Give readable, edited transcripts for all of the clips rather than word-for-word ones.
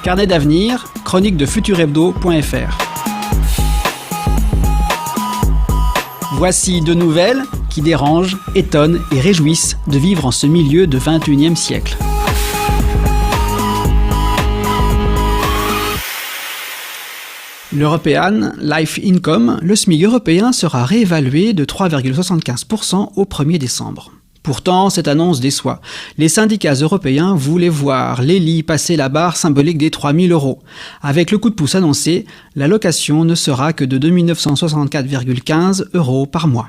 Carnet d'avenir, chronique de futurhebdo.fr. Voici 2 nouvelles qui dérangent, étonnent et réjouissent de vivre en ce milieu de 21e siècle. L'European Life Income, le SMIC européen, sera réévalué de 3,75% au 1er décembre. Pourtant, cette annonce déçoit. Les syndicats européens voulaient voir l'ELI passer la barre symbolique des 3 000 €. Avec le coup de pouce annoncé, l'allocation ne sera que de 2 964,15 € par mois.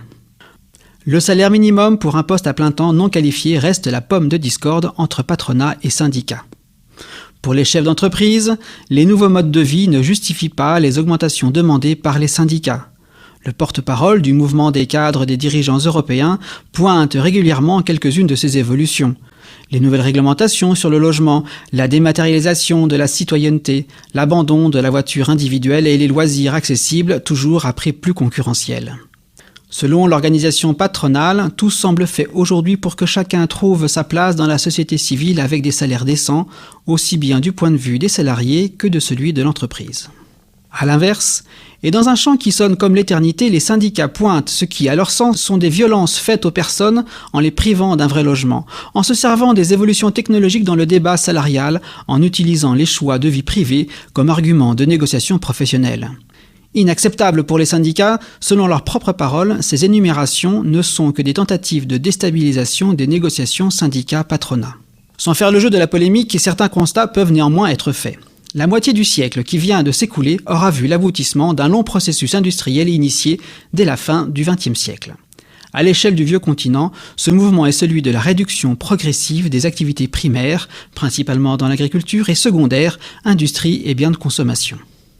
Le salaire minimum pour un poste à plein temps non qualifié reste la pomme de discorde entre patronat et syndicats. Pour les chefs d'entreprise, les nouveaux modes de vie ne justifient pas les augmentations demandées par les syndicats. Le porte-parole du mouvement des cadres des dirigeants européens pointe régulièrement quelques-unes de ces évolutions. Les nouvelles réglementations sur le logement, la dématérialisation de la citoyenneté, l'abandon de la voiture individuelle et les loisirs accessibles, toujours à prix plus concurrentiels. Selon l'organisation patronale, tout semble fait aujourd'hui pour que chacun trouve sa place dans la société civile avec des salaires décents, aussi bien du point de vue des salariés que de celui de l'entreprise. À l'inverse, et dans un champ qui sonne comme l'éternité, les syndicats pointent ce qui, à leur sens, sont des violences faites aux personnes en les privant d'un vrai logement, en se servant des évolutions technologiques dans le débat salarial, en utilisant les choix de vie privée comme argument de négociation professionnelle. Inacceptable pour les syndicats, selon leurs propres paroles, ces énumérations ne sont que des tentatives de déstabilisation des négociations syndicats-patronat. Sans faire le jeu de la polémique, certains constats peuvent néanmoins être faits. La moitié du siècle qui vient de s'écouler aura vu l'aboutissement d'un long processus industriel initié dès la fin du XXe siècle. À l'échelle du vieux continent, ce mouvement est celui de la réduction progressive des activités primaires, principalement dans l'agriculture, et secondaires, industrie et biens de consommation.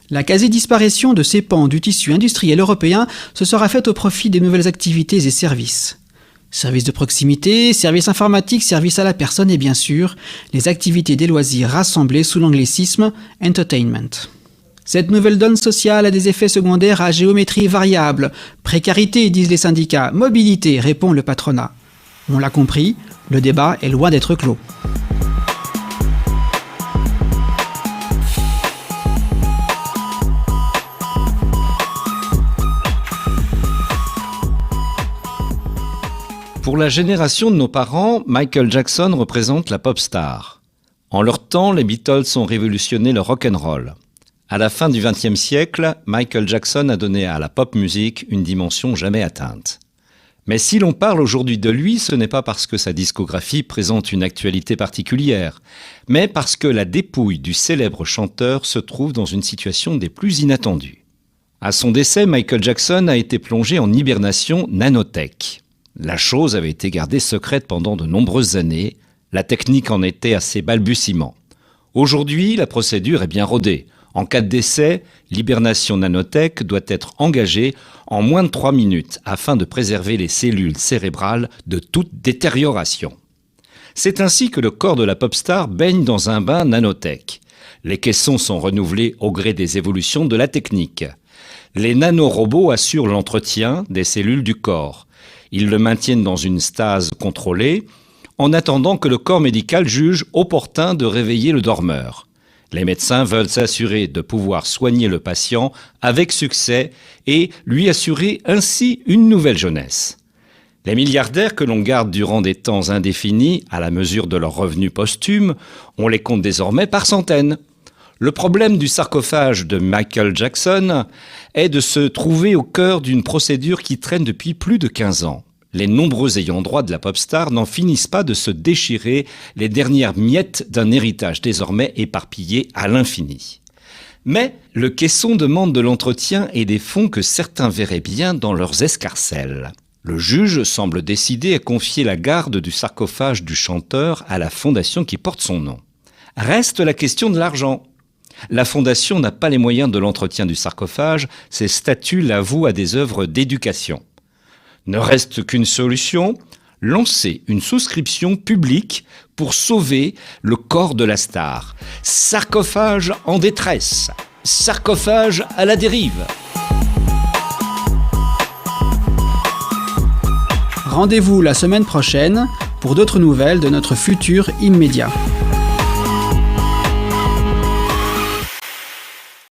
La quasi-disparition de ces pans du tissu industriel européen se sera faite au profit des nouvelles activités et services. Services de proximité, services informatiques, services à la personne et bien sûr, les activités des loisirs rassemblées sous l'anglicisme « entertainment ». Cette nouvelle donne sociale a des effets secondaires à géométrie variable. Précarité, disent les syndicats. Mobilité, répond le patronat. On l'a compris, le débat est loin d'être clos. Pour la génération de nos parents, Michael Jackson représente la pop star. En leur temps, les Beatles ont révolutionné le rock'n'roll. À la fin du XXe siècle, Michael Jackson a donné à la pop musique une dimension jamais atteinte. Mais si l'on parle aujourd'hui de lui, ce n'est pas parce que sa discographie présente une actualité particulière, mais parce que la dépouille du célèbre chanteur se trouve dans une situation des plus inattendues. À son décès, Michael Jackson a été plongé en hibernation nanotech. La chose avait été gardée secrète pendant de nombreuses années, la technique en était à ses balbutiements. Aujourd'hui, la procédure est bien rodée. En cas de décès, l'hibernation nanotech doit être engagée en moins de 3 minutes afin de préserver les cellules cérébrales de toute détérioration. C'est ainsi que le corps de la pop star baigne dans un bain nanotech. Les caissons sont renouvelés au gré des évolutions de la technique. Les nanorobots assurent l'entretien des cellules du corps. Ils le maintiennent dans une stase contrôlée, en attendant que le corps médical juge opportun de réveiller le dormeur. Les médecins veulent s'assurer de pouvoir soigner le patient avec succès et lui assurer ainsi une nouvelle jeunesse. Les milliardaires que l'on garde durant des temps indéfinis, à la mesure de leurs revenus posthumes, on les compte désormais par centaines. Le problème du sarcophage de Michael Jackson est de se trouver au cœur d'une procédure qui traîne depuis plus de 15 ans. Les nombreux ayants droit de la pop star n'en finissent pas de se déchirer les dernières miettes d'un héritage désormais éparpillé à l'infini. Mais le caisson demande de l'entretien et des fonds que certains verraient bien dans leurs escarcelles. Le juge semble décidé à confier la garde du sarcophage du chanteur à la fondation qui porte son nom. Reste la question de l'argent. La fondation n'a pas les moyens de l'entretien du sarcophage, ses statuts l'avouent à des œuvres d'éducation. Ne reste qu'une solution, lancer une souscription publique pour sauver le corps de la star. Sarcophage en détresse, sarcophage à la dérive. Rendez-vous la semaine prochaine pour d'autres nouvelles de notre futur immédiat.